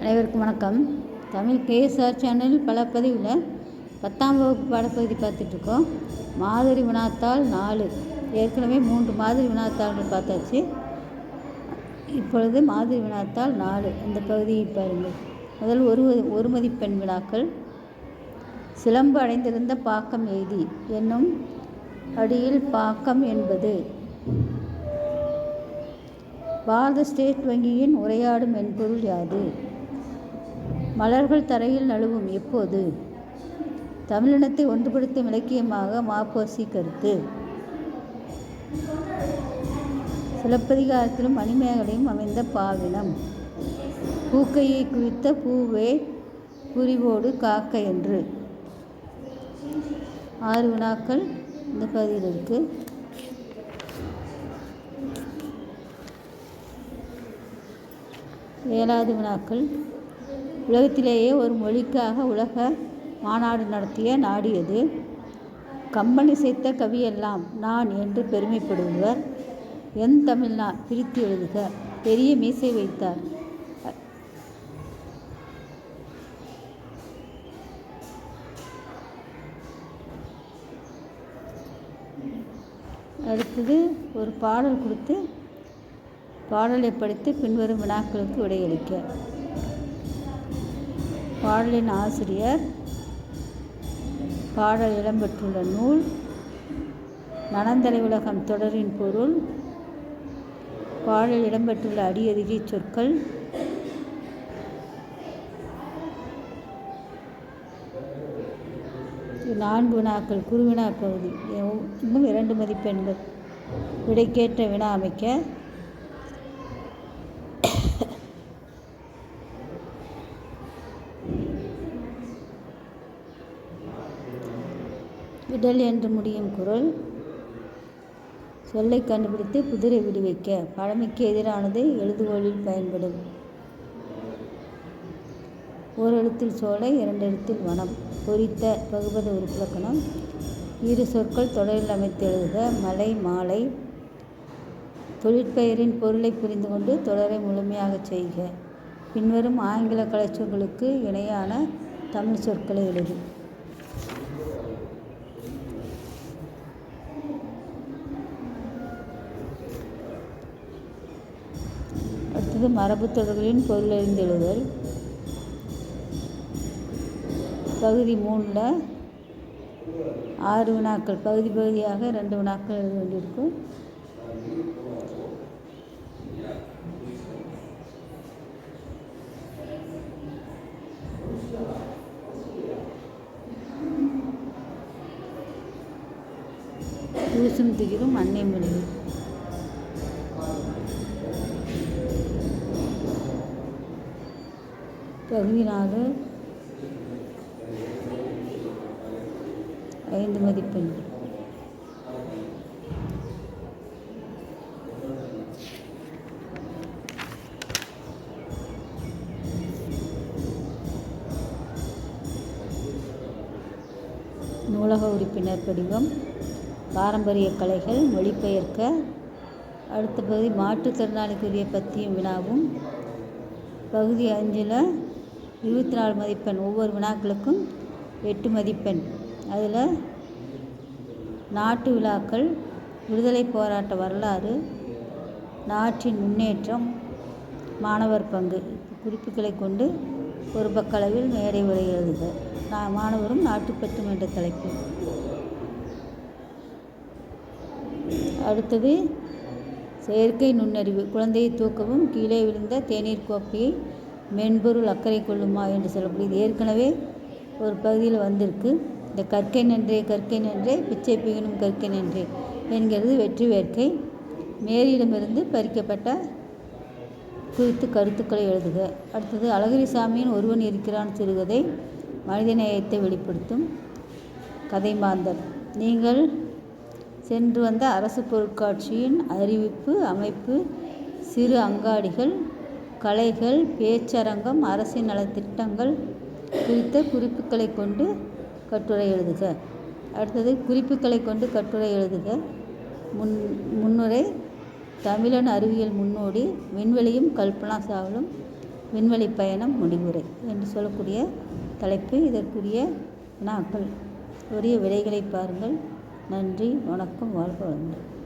அனைவருக்கும் வணக்கம். Tamil KSR channel பல பதிவில் 10ஆம் வகுப்பு பாடப்பகுதி பார்த்துட்ருக்கோம். மாதிரி வினாத்தாள் 4. ஏற்கனவே 3 மாதிரி வினாத்தாள்கள் பார்த்தாச்சு. இப்பொழுது மாதிரி வினாத்தாள் 4 இந்த பகுதியை பாருங்கள். முதல் ஒரு மதிப்பெண் வினாக்கள். சிலம்பு அடைந்திருந்த பாக்கம் எய்தி என்னும் அடியில் பாக்கம் என்பது பாரத ஸ்டேட் வங்கியின் உரையாடும் மென்பொருள் யாது? மலர்கள் தரையில் நழுவும் எப்போது? தமிழினத்தை ஒன்றுபடுத்தும் இலக்கியமாக மாப்போசி கருத்து. சிலப்பதிகாரத்திலும் மணிமேகலையும் அமைந்த பாவினம். பூக்கையை குவித்த பூவே புரிவோடு காக்க என்று. 6 வினாக்கள் இந்த பகுதியில் இருக்குது. ஏழாவது வினாக்கள். உலகத்திலேயே ஒரு மொழிக்காக உலக மாநாடு நடத்திய நாடு எது? கம்பன் இசைத்த கவியெல்லாம் நான் என்று பெருமைப்படுவர். என் தமிழ்னா பிரித்து எழுதுக. பெரிய மீசை வைத்தார். அடுத்தது ஒரு பாடல் கொடுத்து பாடலை படித்து பின்வரும் வினாக்களுக்கு விடையளிக்க. பாடலின் ஆசிரியர், பாடல் இடம்பெற்றுள்ள நூல், நனந்தலை உலகம் தொடரின் பொருள், பாடல் இடம்பெற்றுள்ள அடியதிகை சொற்கள், நான்கு வினாக்கள் குறுவினா பகுதி. இன்னும் 2 மதிப்பெண்கள். விடைக்கேற்ற வினா அமைக்க. விடல் என்று முடியும் குறள். சொல்லை கண்டுபிடித்து புதிரை விடுவிக்க. பழமைக்கு எதிரானது எழுதுகோளில் பயன்படும். ஓர் எழுத்தில் சோலை, 2 எழுத்தில் வனம். பொறித்த பகுபத உறுப்பிலக்கணம். இரு சொற்கள் தொடரில் அமைத்து எழுதுக. மலை, மாலை. தொழிற்பெயரின் பொருளை புரிந்து கொண்டு தொடரை முழுமையாக செய்க. பின்வரும் ஆங்கில கலைச்சொற்களுக்கு இணையான தமிழ் சொற்களை எழுது. அடுத்தது மரபு தொடர்களின் பொருள் அறிந்து எழுதல். பகுதி 3ல் 6 வினாக்கள். பகுதியாக 2 வினாக்கள் எழுத வேண்டியிருக்கும். தூசும் திகிரும் அன்னை மொழியில். பகுதி 4 5 மதிப்பெண்கள். நூலக உறுப்பினர் படிவம். பாரம்பரிய கலைகள் மொழிபெயர்க்க. அடுத்த பகுதி மாற்றுத்திறனாளிக்குரிய பத்தியும் வினாவும். பகுதி 5ல் 24 மதிப்பெண். ஒவ்வொரு வினாக்களுக்கும் 8 மதிப்பெண். அதில் நாட்டு விழாக்கள், விடுதலை போராட்ட வரலாறு, நாட்டின் முன்னேற்றம், மாணவர் பங்கு குறிப்புகளை கொண்டு ஒரு பக்க அளவில் மேடை உரை எழுதுக. மாணவரும் நாட்டுப்பற்றும் என்ற தலைப்பில். அடுத்தது செயற்கை நுண்ணறிவு. குழந்தையை தூக்கவும் கீழே விழுந்த தேநீர் கோப்பையை மென்பொருள் அக்கறை கொள்ளுமா என்று சொல்லக்கூடியது ஏற்கனவே ஒரு பகுதியில் வந்திருக்கு. இந்த கற்கை நன்றே பிச்சை பிகனும் கற்கை நன்றே என்கிறது வெற்றி வேர்க்கை. மேரியிடமிருந்து பறிக்கப்பட்ட குறித்து கருத்துக்களை எழுதுக. அடுத்தது அழகிரிசாமியின் ஒருவன் இருக்கிறான் சிறுகதை மனிதநேயத்தை வெளிப்படுத்தும். கதை மாந்தர். நீங்கள் சென்று வந்த அரசு பொருட்காட்சியின் அறிவிப்பு, அமைப்பு, சிறு அங்காடிகள், கலைகள், பேச்சரங்கம், அரசின் நலத்திட்டங்கள் குறித்த குறிப்புகளை கொண்டு கட்டுரை எழுதுக. அடுத்தது குறிப்புகளை கொண்டு கட்டுரை எழுதுக. முன்னுரை தமிழன் அறிவியல் முன்னோடி, விண்வெளியும் கல்பனா சாவ்லும் விண்வெளி பயணம் முடிவுரை என்று சொல்லக்கூடிய தலைப்பு. இதற்குரிய வினாக்கள், உரிய விடைகளை பாருங்கள். நன்றி, வணக்கம், வாழ்க வளமுடன்.